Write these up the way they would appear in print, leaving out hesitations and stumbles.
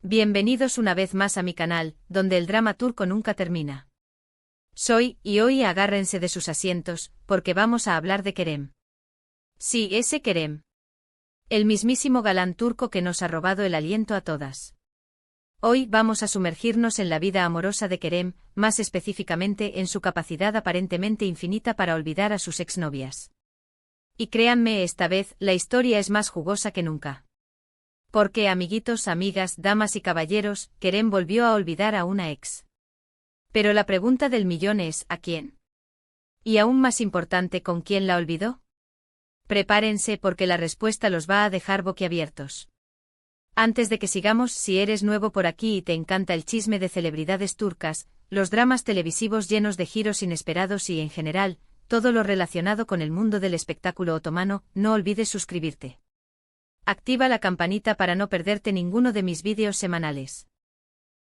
Bienvenidos una vez más a mi canal, donde el drama turco nunca termina. Y hoy agárrense de sus asientos, porque vamos a hablar de Kerem. Sí, ese Kerem. El mismísimo galán turco que nos ha robado el aliento a todas. Hoy vamos a sumergirnos en la vida amorosa de Kerem, más específicamente en su capacidad aparentemente infinita para olvidar a sus exnovias. Y créanme, esta vez, la historia es más jugosa que nunca. Porque, amiguitos, amigas, damas y caballeros, Kerem volvió a olvidar a una ex. Pero la pregunta del millón es, ¿a quién? Y aún más importante, ¿con quién la olvidó? Prepárense porque la respuesta los va a dejar boquiabiertos. Antes de que sigamos, si eres nuevo por aquí y te encanta el chisme de celebridades turcas, los dramas televisivos llenos de giros inesperados y, en general, todo lo relacionado con el mundo del espectáculo otomano, no olvides suscribirte. Activa la campanita para no perderte ninguno de mis vídeos semanales.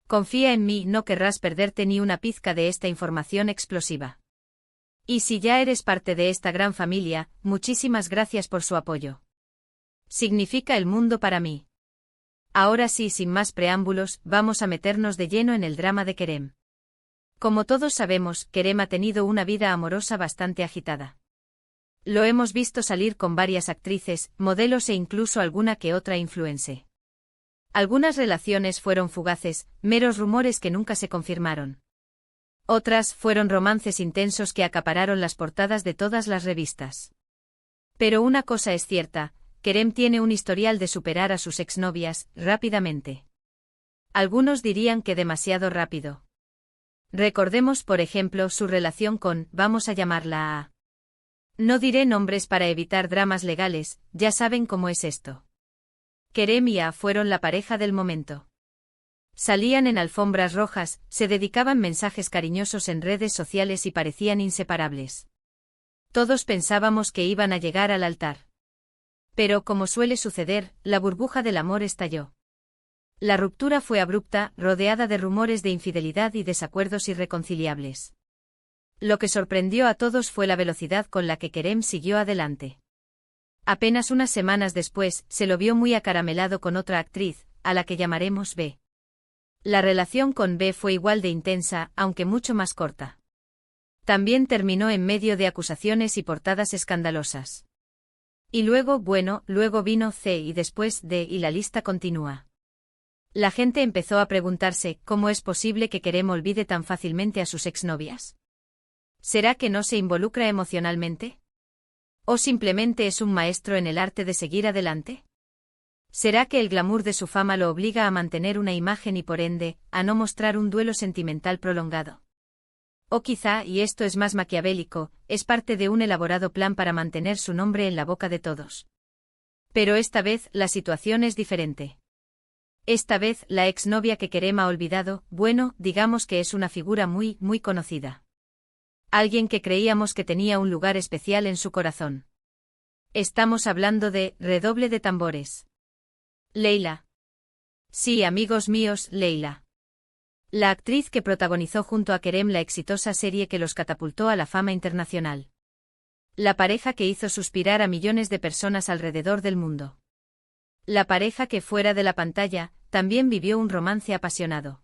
Confía en mí, no querrás perderte ni una pizca de esta información explosiva. Y si ya eres parte de esta gran familia, muchísimas gracias por su apoyo. Significa el mundo para mí. Ahora sí, sin más preámbulos, vamos a meternos de lleno en el drama de Kerem. Como todos sabemos, Kerem ha tenido una vida amorosa bastante agitada. Lo hemos visto salir con varias actrices, modelos e incluso alguna que otra influencer. Algunas relaciones fueron fugaces, meros rumores que nunca se confirmaron. Otras fueron romances intensos que acapararon las portadas de todas las revistas. Pero una cosa es cierta, Kerem tiene un historial de superar a sus exnovias, rápidamente. Algunos dirían que demasiado rápido. Recordemos, por ejemplo, su relación con, vamos a llamarla A. No diré nombres para evitar dramas legales, ya saben cómo es esto. Kerem y A fueron la pareja del momento. Salían en alfombras rojas, se dedicaban mensajes cariñosos en redes sociales y parecían inseparables. Todos pensábamos que iban a llegar al altar. Pero, como suele suceder, la burbuja del amor estalló. La ruptura fue abrupta, rodeada de rumores de infidelidad y desacuerdos irreconciliables. Lo que sorprendió a todos fue la velocidad con la que Kerem siguió adelante. Apenas unas semanas después, se lo vio muy acaramelado con otra actriz, a la que llamaremos B. La relación con B fue igual de intensa, aunque mucho más corta. También terminó en medio de acusaciones y portadas escandalosas. Y luego vino C y después D y la lista continúa. La gente empezó a preguntarse, ¿cómo es posible que Kerem olvide tan fácilmente a sus exnovias? ¿Será que no se involucra emocionalmente? ¿O simplemente es un maestro en el arte de seguir adelante? ¿Será que el glamour de su fama lo obliga a mantener una imagen y por ende, a no mostrar un duelo sentimental prolongado? O quizá, y esto es más maquiavélico, es parte de un elaborado plan para mantener su nombre en la boca de todos. Pero esta vez, la situación es diferente. Esta vez, la exnovia que Kerem ha olvidado, digamos que es una figura muy conocida. Alguien que creíamos que tenía un lugar especial en su corazón. Estamos hablando de, redoble de tambores. Leyla. Sí, amigos míos, Leyla. La actriz que protagonizó junto a Kerem la exitosa serie que los catapultó a la fama internacional. La pareja que hizo suspirar a millones de personas alrededor del mundo. La pareja que fuera de la pantalla, también vivió un romance apasionado.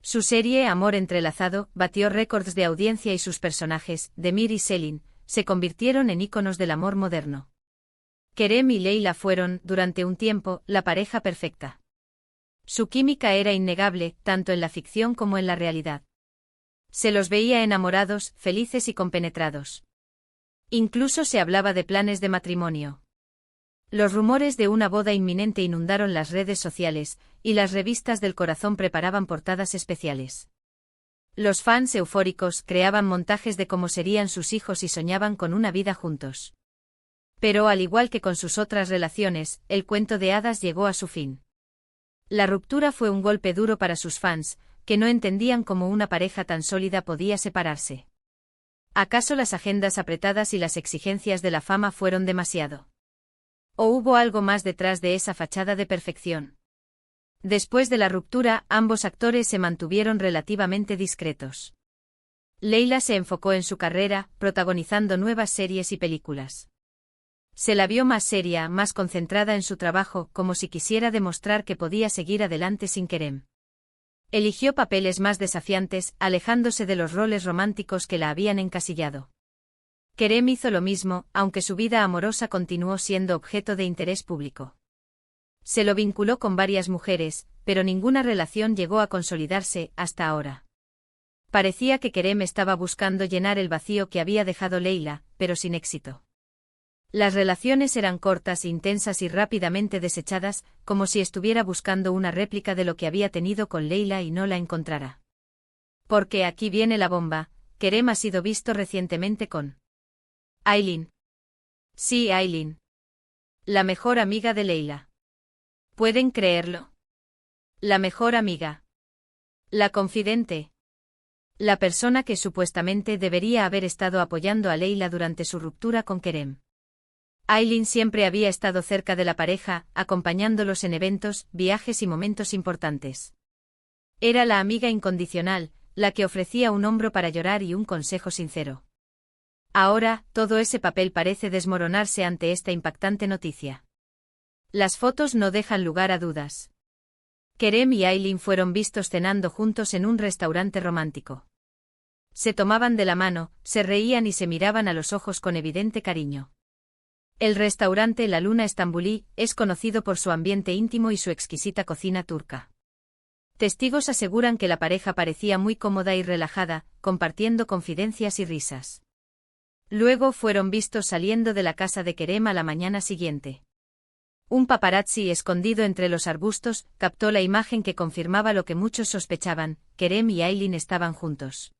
Su serie Amor Entrelazado batió récords de audiencia y sus personajes, Demir y Selin, se convirtieron en íconos del amor moderno. Kerem y Leyla fueron, durante un tiempo, la pareja perfecta. Su química era innegable, tanto en la ficción como en la realidad. Se los veía enamorados, felices y compenetrados. Incluso se hablaba de planes de matrimonio. Los rumores de una boda inminente inundaron las redes sociales, y las revistas del corazón preparaban portadas especiales. Los fans eufóricos creaban montajes de cómo serían sus hijos y soñaban con una vida juntos. Pero al igual que con sus otras relaciones, el cuento de hadas llegó a su fin. La ruptura fue un golpe duro para sus fans, que no entendían cómo una pareja tan sólida podía separarse. ¿Acaso las agendas apretadas y las exigencias de la fama fueron demasiado? ¿O hubo algo más detrás de esa fachada de perfección? Después de la ruptura, ambos actores se mantuvieron relativamente discretos. Leyla se enfocó en su carrera, protagonizando nuevas series y películas. Se la vio más seria, más concentrada en su trabajo, como si quisiera demostrar que podía seguir adelante sin Kerem. Eligió papeles más desafiantes, alejándose de los roles románticos que la habían encasillado. Kerem hizo lo mismo, aunque su vida amorosa continuó siendo objeto de interés público. Se lo vinculó con varias mujeres, pero ninguna relación llegó a consolidarse hasta ahora. Parecía que Kerem estaba buscando llenar el vacío que había dejado Leila, pero sin éxito. Las relaciones eran cortas, intensas y rápidamente desechadas, como si estuviera buscando una réplica de lo que había tenido con Leila y no la encontrara. Porque aquí viene la bomba, Kerem ha sido visto recientemente con Aylin. Sí, Aylin. La mejor amiga de Leila. ¿Pueden creerlo? La mejor amiga. La confidente. La persona que supuestamente debería haber estado apoyando a Leila durante su ruptura con Kerem. Aylin siempre había estado cerca de la pareja, acompañándolos en eventos, viajes y momentos importantes. Era la amiga incondicional, la que ofrecía un hombro para llorar y un consejo sincero. Ahora, todo ese papel parece desmoronarse ante esta impactante noticia. Las fotos no dejan lugar a dudas. Kerem y Aylin fueron vistos cenando juntos en un restaurante romántico. Se tomaban de la mano, se reían y se miraban a los ojos con evidente cariño. El restaurante La Luna Estambulí es conocido por su ambiente íntimo y su exquisita cocina turca. Testigos aseguran que la pareja parecía muy cómoda y relajada, compartiendo confidencias y risas. Luego fueron vistos saliendo de la casa de Kerem a la mañana siguiente. Un paparazzi escondido entre los arbustos captó la imagen que confirmaba lo que muchos sospechaban: Kerem y Aylin estaban juntos.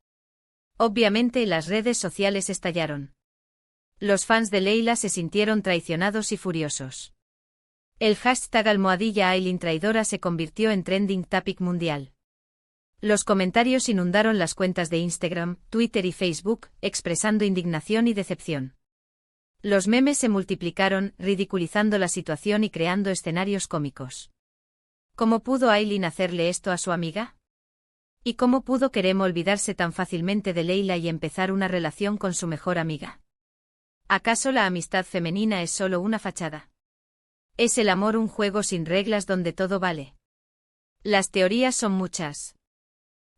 Obviamente las redes sociales estallaron. Los fans de Leila se sintieron traicionados y furiosos. El hashtag #Aylin traidora se convirtió en trending topic mundial. Los comentarios inundaron las cuentas de Instagram, Twitter y Facebook, expresando indignación y decepción. Los memes se multiplicaron, ridiculizando la situación y creando escenarios cómicos. ¿Cómo pudo Aylin hacerle esto a su amiga? ¿Y cómo pudo Kerem olvidarse tan fácilmente de Leila y empezar una relación con su mejor amiga? ¿Acaso la amistad femenina es solo una fachada? ¿Es el amor un juego sin reglas donde todo vale? Las teorías son muchas.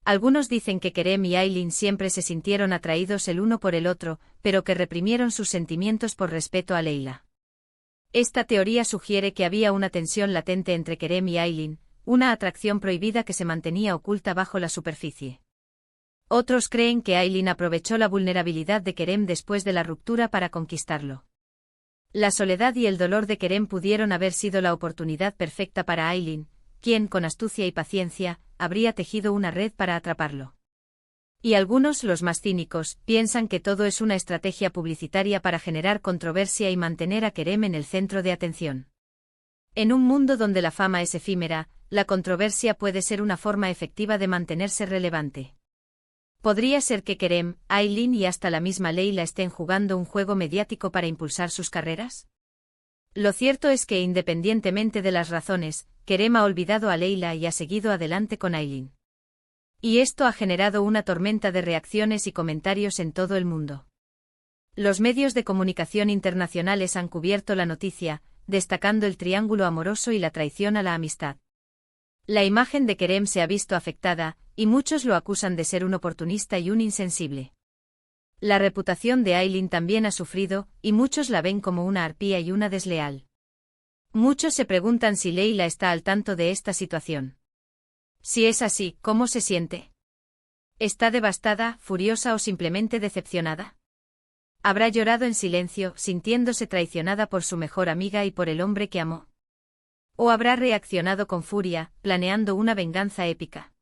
Algunos dicen que Kerem y Aylin siempre se sintieron atraídos el uno por el otro, pero que reprimieron sus sentimientos por respeto a Leila. Esta teoría sugiere que había una tensión latente entre Kerem y Aylin, una atracción prohibida que se mantenía oculta bajo la superficie. Otros creen que Aylin aprovechó la vulnerabilidad de Kerem después de la ruptura para conquistarlo. La soledad y el dolor de Kerem pudieron haber sido la oportunidad perfecta para Aylin, quien, con astucia y paciencia, habría tejido una red para atraparlo. Y algunos, los más cínicos, piensan que todo es una estrategia publicitaria para generar controversia y mantener a Kerem en el centro de atención. En un mundo donde la fama es efímera, la controversia puede ser una forma efectiva de mantenerse relevante. ¿Podría ser que Kerem, Aylin y hasta la misma Leila estén jugando un juego mediático para impulsar sus carreras? Lo cierto es que, independientemente de las razones, Kerem ha olvidado a Leila y ha seguido adelante con Aylin. Y esto ha generado una tormenta de reacciones y comentarios en todo el mundo. Los medios de comunicación internacionales han cubierto la noticia, destacando el triángulo amoroso y la traición a la amistad. La imagen de Kerem se ha visto afectada, y muchos lo acusan de ser un oportunista y un insensible. La reputación de Aylin también ha sufrido, y muchos la ven como una arpía y una desleal. Muchos se preguntan si Leila está al tanto de esta situación. Si es así, ¿cómo se siente? ¿Está devastada, furiosa o simplemente decepcionada? ¿Habrá llorado en silencio, sintiéndose traicionada por su mejor amiga y por el hombre que amó? ¿O habrá reaccionado con furia, planeando una venganza épica?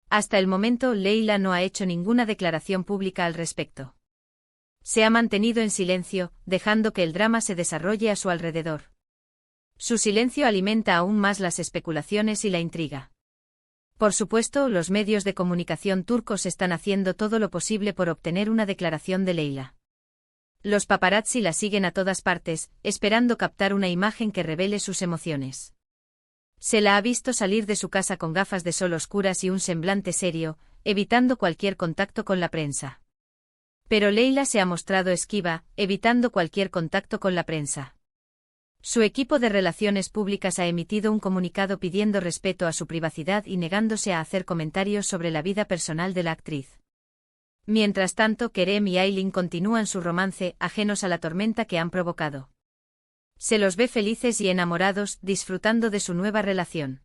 Hasta el momento, Leila no ha hecho ninguna declaración pública al respecto. Se ha mantenido en silencio, dejando que el drama se desarrolle a su alrededor. Su silencio alimenta aún más las especulaciones y la intriga. Por supuesto, los medios de comunicación turcos están haciendo todo lo posible por obtener una declaración de Leila. Los paparazzi la siguen a todas partes, esperando captar una imagen que revele sus emociones. Se la ha visto salir de su casa con gafas de sol oscuras y un semblante serio, evitando cualquier contacto con la prensa. Pero Leila se ha mostrado esquiva, evitando cualquier contacto con la prensa. Su equipo de relaciones públicas ha emitido un comunicado pidiendo respeto a su privacidad y negándose a hacer comentarios sobre la vida personal de la actriz. Mientras tanto, Kerem y Aileen continúan su romance, ajenos a la tormenta que han provocado. Se los ve felices y enamorados, disfrutando de su nueva relación.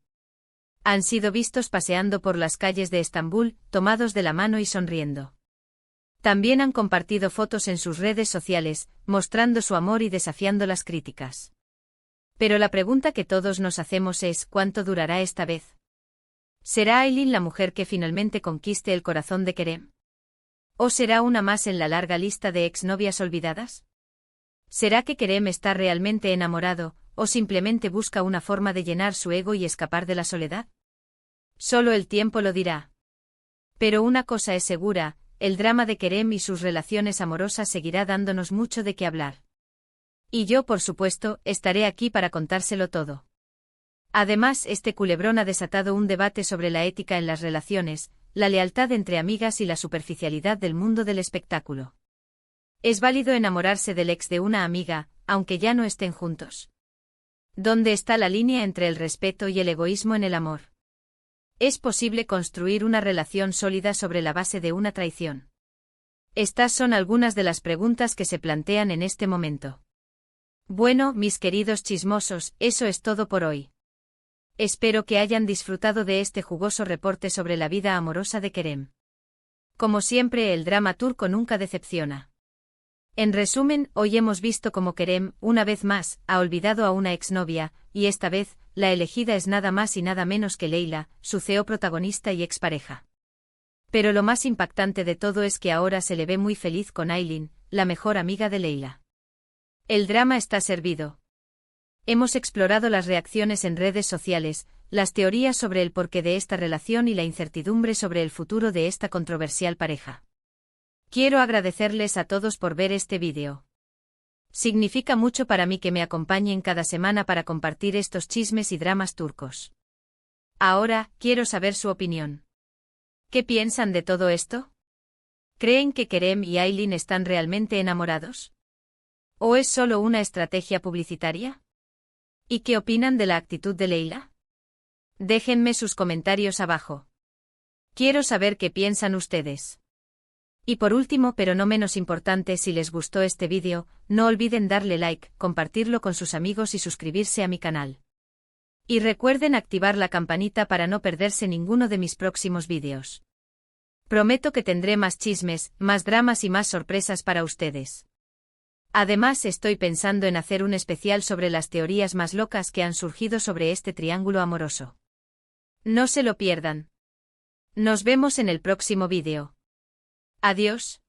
Han sido vistos paseando por las calles de Estambul, tomados de la mano y sonriendo. También han compartido fotos en sus redes sociales, mostrando su amor y desafiando las críticas. Pero la pregunta que todos nos hacemos es, ¿cuánto durará esta vez? ¿Será Aileen la mujer que finalmente conquiste el corazón de Kerem? ¿O será una más en la larga lista de exnovias olvidadas? ¿Será que Kerem está realmente enamorado, o simplemente busca una forma de llenar su ego y escapar de la soledad? Solo el tiempo lo dirá. Pero una cosa es segura, el drama de Kerem y sus relaciones amorosas seguirá dándonos mucho de qué hablar. Y yo, por supuesto, estaré aquí para contárselo todo. Además, este culebrón ha desatado un debate sobre la ética en las relaciones, la lealtad entre amigas y la superficialidad del mundo del espectáculo. ¿Es válido enamorarse del ex de una amiga, aunque ya no estén juntos? ¿Dónde está la línea entre el respeto y el egoísmo en el amor? ¿Es posible construir una relación sólida sobre la base de una traición? Estas son algunas de las preguntas que se plantean en este momento. Bueno, mis queridos chismosos, eso es todo por hoy. Espero que hayan disfrutado de este jugoso reporte sobre la vida amorosa de Kerem. Como siempre, el drama turco nunca decepciona. En resumen, hoy hemos visto cómo Kerem, una vez más, ha olvidado a una exnovia, y esta vez, la elegida es nada más y nada menos que Leila, su CEO protagonista y expareja. Pero lo más impactante de todo es que ahora se le ve muy feliz con Aileen, la mejor amiga de Leila. El drama está servido. Hemos explorado las reacciones en redes sociales, las teorías sobre el porqué de esta relación y la incertidumbre sobre el futuro de esta controversial pareja. Quiero agradecerles a todos por ver este vídeo. Significa mucho para mí que me acompañen cada semana para compartir estos chismes y dramas turcos. Ahora, quiero saber su opinión. ¿Qué piensan de todo esto? ¿Creen que Kerem y Aileen están realmente enamorados? ¿O es solo una estrategia publicitaria? ¿Y qué opinan de la actitud de Leila? Déjenme sus comentarios abajo. Quiero saber qué piensan ustedes. Y por último, pero no menos importante, si les gustó este vídeo, no olviden darle like, compartirlo con sus amigos y suscribirse a mi canal. Y recuerden activar la campanita para no perderse ninguno de mis próximos vídeos. Prometo que tendré más chismes, más dramas y más sorpresas para ustedes. Además, estoy pensando en hacer un especial sobre las teorías más locas que han surgido sobre este triángulo amoroso. No se lo pierdan. Nos vemos en el próximo vídeo. Adiós.